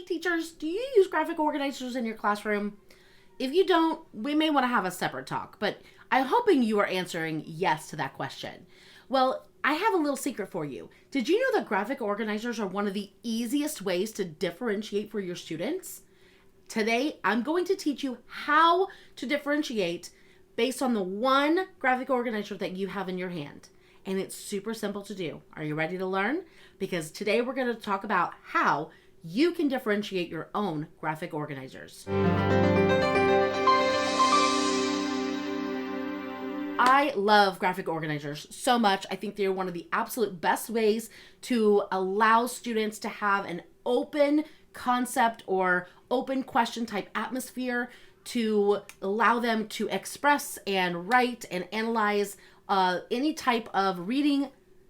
teachers, do you use graphic organizers in your classroom? If you don't, we may want to have a separate talk, but I'm hoping you are answering yes to that question. Well, I have a little secret for you. Did you know that graphic organizers are one of the easiest ways to differentiate for your students? Today, I'm going to teach you how to differentiate based on the one graphic organizer that you have in your hand. And it's super simple to do. Are you ready to learn? Because today we're going to talk about how you can differentiate your own graphic organizers. I love graphic organizers so much. I think they're one of the absolute best ways to allow students to have an open concept or open question type atmosphere, to allow them to express and write and analyze any type of reading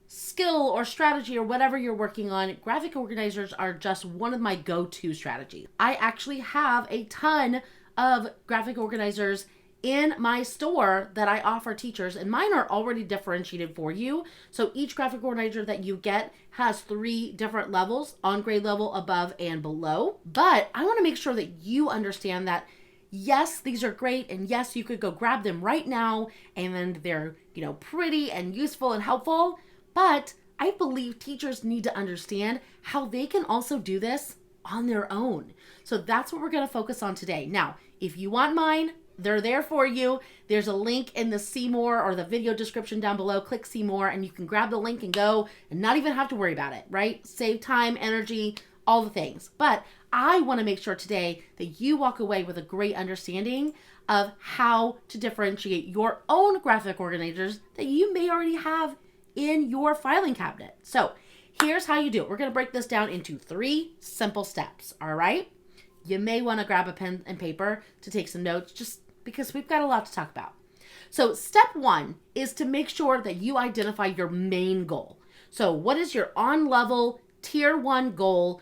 skill or strategy or whatever you're working on. Graphic organizers are just one of my go-to strategies. I actually have a ton of graphic organizers in my store that I offer teachers, and mine are already differentiated for you. So each graphic organizer that you get has 3 different levels: on grade level, above, and below. But I want to make sure that you understand that yes, these are great, and yes, you could go grab them right now, and they're, pretty and useful and helpful. But I believe teachers need to understand how they can also do this on their own. So that's what we're going to focus on today. Now, if you want mine, they're there for you. There's a link in the see more or the video description down below. Click see more and you can grab the link and go and not even have to worry about it, right? Save time, energy, all the things. But I want to make sure today that you walk away with a great understanding of how to differentiate your own graphic organizers that you may already have in your filing cabinet. So here's how you do it. We're going to break this down into 3 simple steps, all right? You may want to grab a pen and paper to take some notes, just because we've got a lot to talk about. So step 1 is to make sure that you identify your main goal. So what is your on-level tier 1 goal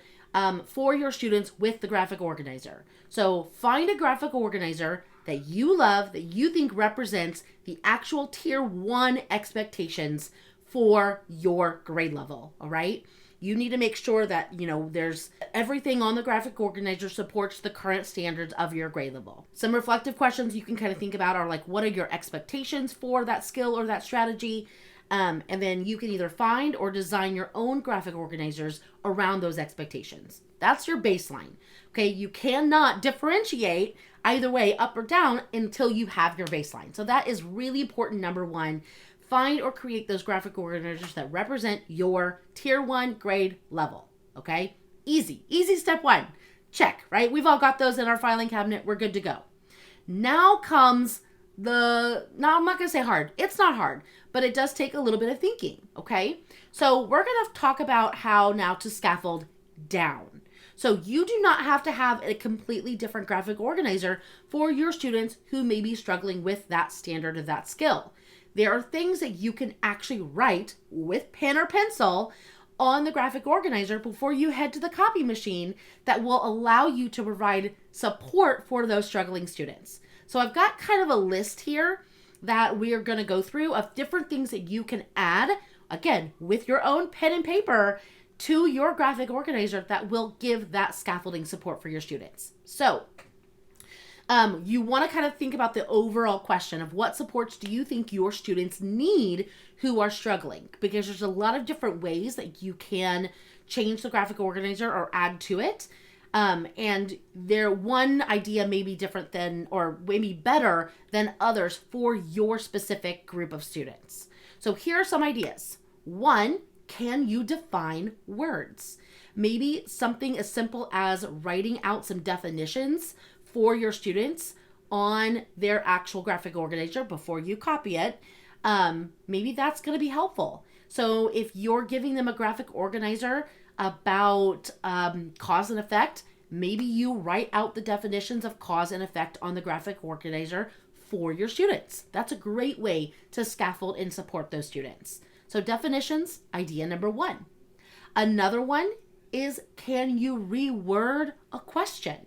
for your students with the graphic organizer? So find a graphic organizer that you love, that you think represents the actual tier 1 expectations for your grade level, all right? You need to make sure that, there's everything on the graphic organizer supports the current standards of your grade level. Some reflective questions you can kind of think about are like, what are your expectations for that skill or that strategy? And then you can either find or design your own graphic organizers around those expectations. That's your baseline. Okay, you cannot differentiate either way, up or down, until you have your baseline. So that is really important, number 1. Find or create those graphic organizers that represent your tier 1 grade level. Okay, easy step 1. Check, right? We've all got those in our filing cabinet. We're good to go. Now comes now I'm not going to say hard. It's not hard, but it does take a little bit of thinking, okay? So we're going to talk about how now to scaffold down. So you do not have to have a completely different graphic organizer for your students who may be struggling with that standard of that skill. There are things that you can actually write with pen or pencil on the graphic organizer before you head to the copy machine that will allow you to provide support for those struggling students. So I've got kind of a list here that we are going to go through of different things that you can add, again, with your own pen and paper to your graphic organizer that will give that scaffolding support for your students. So you want to kind of think about the overall question of what supports do you think your students need who are struggling? Because there's a lot of different ways that you can change the graphic organizer or add to it. And one idea may be different than, or maybe better than others for your specific group of students. So here are some ideas. 1, can you define words? Maybe something as simple as writing out some definitions for your students on their actual graphic organizer before you copy it. Maybe that's going to be helpful. So if you're giving them a graphic organizer about cause and effect, maybe you write out the definitions of cause and effect on the graphic organizer for your students. That's a great way to scaffold and support those students. So definitions, idea number 1. Another one is, can you reword a question?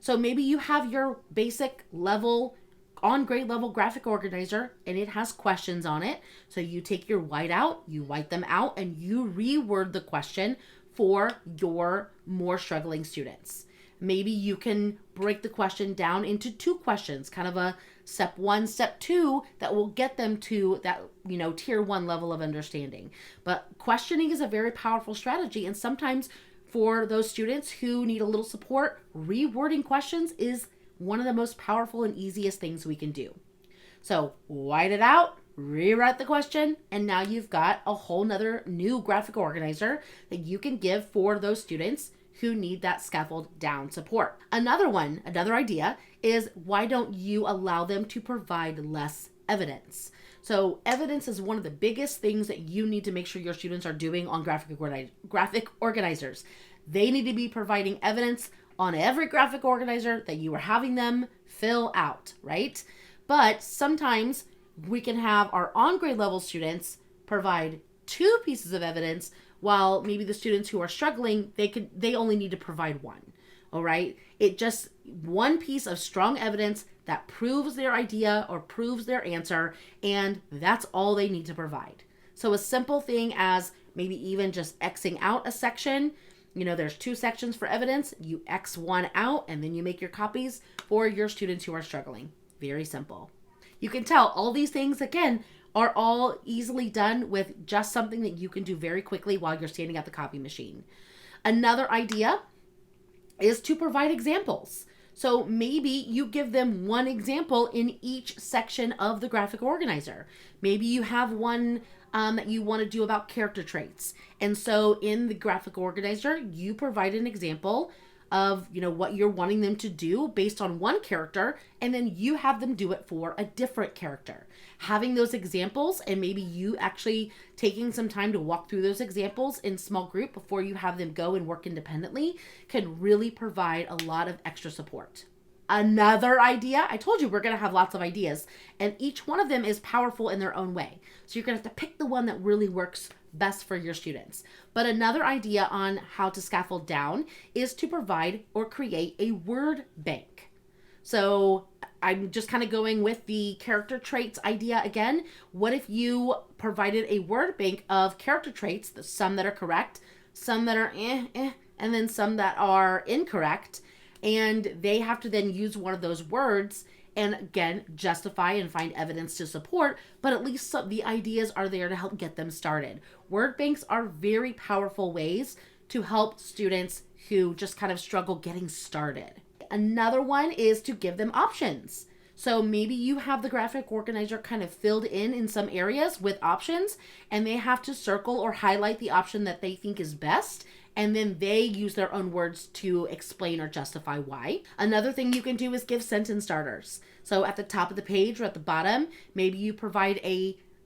So maybe you have your basic level, on grade level graphic organizer and it has questions on it. So you take your whiteout, you white them out, and you reword the question for your more struggling students. Maybe you can break the question down into 2 questions, kind of a step 1, step 2, that will get them to that, tier 1 level of understanding. But questioning is a very powerful strategy. And sometimes for those students who need a little support, rewording questions is one of the most powerful and easiest things we can do. So white it out, rewrite the question, and now you've got a whole nother new graphic organizer that you can give for those students who need that scaffold down support. Another idea is, why don't you allow them to provide less evidence? So evidence is one of the biggest things that you need to make sure your students are doing on graphic organizers. They need to be providing evidence on every graphic organizer that you are having them fill out, right? But sometimes we can have our on-grade level students provide 2 pieces of evidence, while maybe the students who are struggling, they only need to provide 1. All right. It just 1 piece of strong evidence that proves their idea or proves their answer, and that's all they need to provide. So a simple thing as maybe even just Xing out a section. There's 2 sections for evidence. You X one out, and then you make your copies for your students who are struggling. Very simple. You can tell all these things, again, are all easily done with just something that you can do very quickly while you're standing at the copy machine. Another idea is to provide examples. So maybe you give them 1 example in each section of the graphic organizer. Maybe you have one that you want to do about character traits. And so in the graphic organizer, you provide an example of, what you're wanting them to do based on 1 character, and then you have them do it for a different character. Having those examples, and maybe you actually taking some time to walk through those examples in small group before you have them go and work independently, can really provide a lot of extra support. Another idea, I told you we're going to have lots of ideas, and each one of them is powerful in their own way. So you're going to have to pick the one that really works best for your students. But another idea on how to scaffold down is to provide or create a word bank. So I'm just kind of going with the character traits idea again. What if you provided a word bank of character traits, some that are correct, some that are and then some that are incorrect, and they have to then use one of those words and again justify and find evidence to support, but at least the ideas are there to help get them started. Word banks are very powerful ways to help students who just kind of struggle getting started. Another one is to give them options. So maybe you have the graphic organizer kind of filled in some areas with options, and they have to circle or highlight the option that they think is best, and then they use their own words to explain or justify why. Another thing you can do is give sentence starters. So at the top of the page or at the bottom, maybe you provide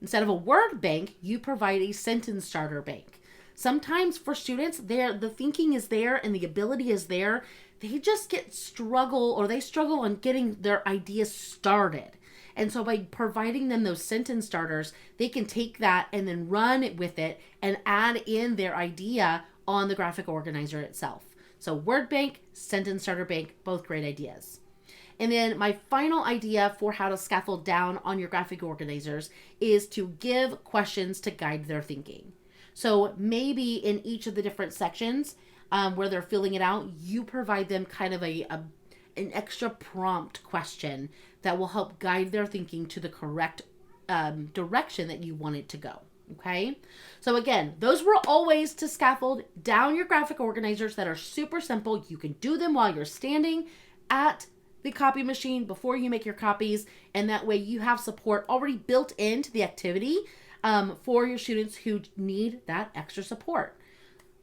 instead of a word bank, you provide a sentence starter bank. Sometimes for students, the thinking is there and the ability is there. They just struggle on getting their ideas started. And so by providing them those sentence starters, they can take that and then run with it and add in their idea on the graphic organizer itself. So word bank, sentence starter bank, both great ideas. And then my final idea for how to scaffold down on your graphic organizers is to give questions to guide their thinking. So maybe in each of the different sections where they're filling it out, you provide them kind of an extra prompt question that will help guide their thinking to the correct direction that you want it to go. Okay, so again, those were all ways to scaffold down your graphic organizers that are super simple. You can do them while you're standing at the copy machine before you make your copies, and that way you have support already built into the activity for your students who need that extra support.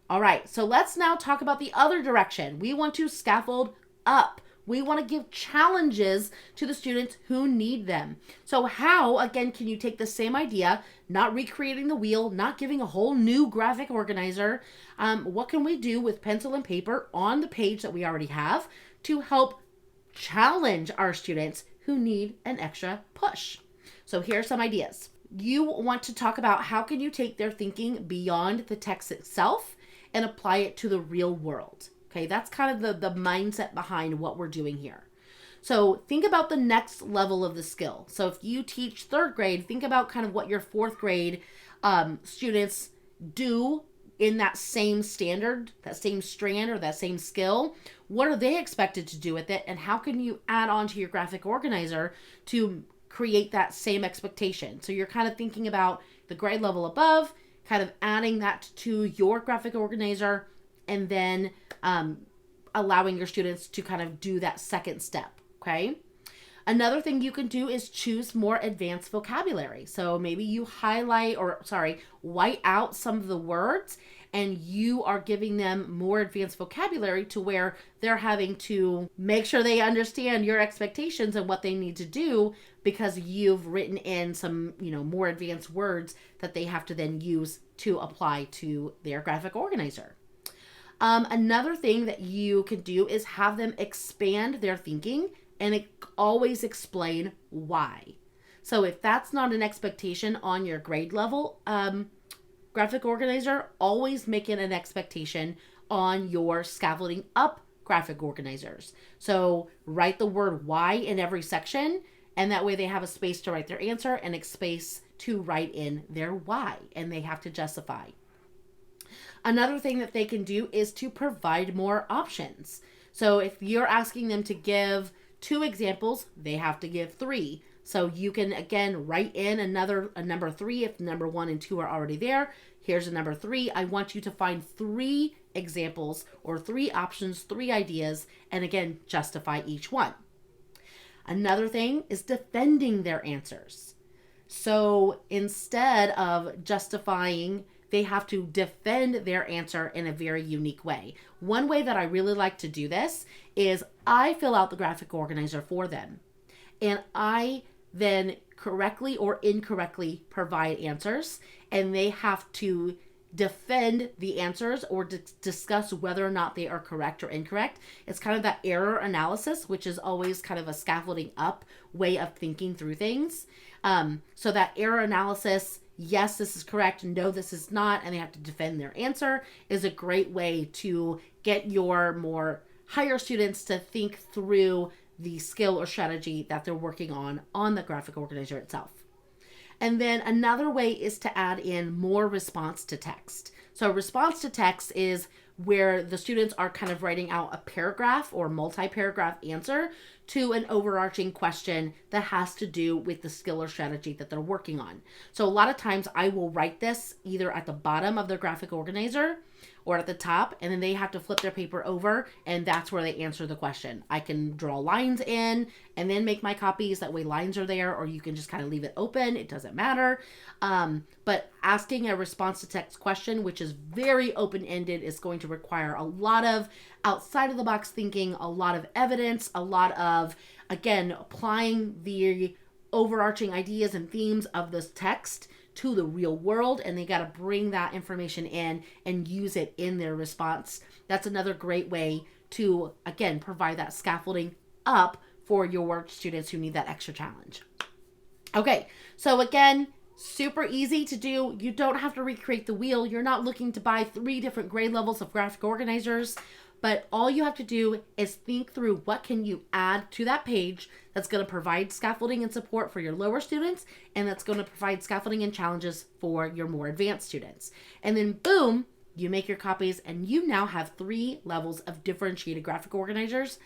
All right, so let's now talk about the other direction. We want to scaffold up. We want to give challenges to the students who need them. So how, again, can you take the same idea, not recreating the wheel, not giving a whole new graphic organizer? What can we do with pencil and paper on the page that we already have to help challenge our students who need an extra push? So here are some ideas. You want to talk about how can you take their thinking beyond the text itself and apply it to the real world. Okay, that's kind of the mindset behind what we're doing here. So think about the next level of the skill. So if you teach 3rd grade, think about kind of what your 4th grade students do in that same standard, that same strand or that same skill, what are they expected to do with it? And how can you add on to your graphic organizer to create that same expectation? So you're kind of thinking about the grade level above, kind of adding that to your graphic organizer, and then allowing your students to kind of do that second step, okay? Another thing you can do is choose more advanced vocabulary. So maybe you white out some of the words and you are giving them more advanced vocabulary to where they're having to make sure they understand your expectations and what they need to do because you've written in some, more advanced words that they have to then use to apply to their graphic organizer. Another thing that you can do is have them expand their thinking and always explain why. So if that's not an expectation on your grade level graphic organizer, always make it an expectation on your scaffolding up graphic organizers. So write the word why in every section, and that way they have a space to write their answer and a space to write in their why, and they have to justify. Another thing that they can do is to provide more options. So if you're asking them to give 2 examples, they have to give 3. So you can, again, write in a number 3 if number 1 and 2 are already there. Here's a number 3. I want you to find 3 examples or 3 options, 3 ideas, and again, justify each one. Another thing is defending their answers. So instead of justifying, they have to defend their answer in a very unique way. One way that I really like to do this is I fill out the graphic organizer for them, and I then correctly or incorrectly provide answers, and they have to defend the answers or discuss whether or not they are correct or incorrect. It's kind of that error analysis, which is always kind of a scaffolding up way of thinking through things. So that error analysis, yes, this is correct, no, this is not, and they have to defend their answer, is a great way to get your more higher students to think through the skill or strategy that they're working on the graphic organizer itself. And then another way is to add in more response to text. So response to text is where the students are kind of writing out a paragraph or multi-paragraph answer to an overarching question that has to do with the skill or strategy that they're working on. So a lot of times I will write this either at the bottom of their graphic organizer or at the top, and then they have to flip their paper over, and that's where they answer the question. I can draw lines in and then make my copies. That way lines are there, or you can just kind of leave it open. It doesn't matter. But asking a response to text question, which is very open-ended, is going to require a lot of outside of the box thinking, a lot of evidence, a lot of, again, applying the overarching ideas and themes of this text to the real world, and they got to bring that information in and use it in their response. That's another great way to, again, provide that scaffolding up for your students who need that extra challenge. Okay, so again, super easy to do. You don't have to recreate the wheel. You're not looking to buy 3 different grade levels of graphic organizers, but all you have to do is think through what can you add to that page that's going to provide scaffolding and support for your lower students, and that's going to provide scaffolding and challenges for your more advanced students. And then boom, you make your copies, and you now have 3 levels of differentiated graphic organizers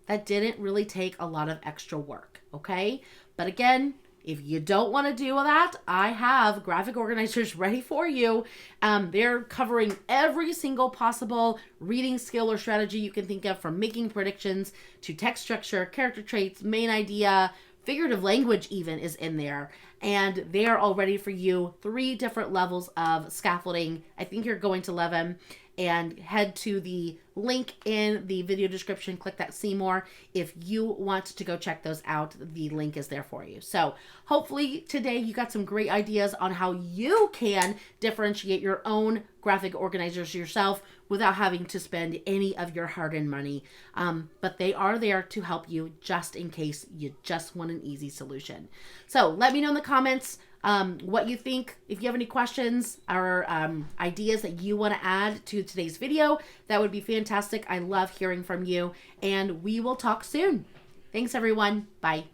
that didn't really take a lot of extra work, okay? But again, if you don't want to do that, I have graphic organizers ready for you. They're covering every single possible reading skill or strategy you can think of, from making predictions to text structure, character traits, main idea, figurative language even is in there. And they are all ready for you. 3 different levels of scaffolding. I think you're going to love them. And head to the link in the video description. Click that see more. If you want to go check those out, the link is there for you. So hopefully today you got some great ideas on how you can differentiate your own graphic organizers yourself without having to spend any of your hard-earned money. But they are there to help you just in case you just want an easy solution. So let me know in the comments what you think. If you have any questions or ideas that you want to add to today's video, that would be fantastic. I love hearing from you, and we will talk soon. Thanks, everyone. Bye.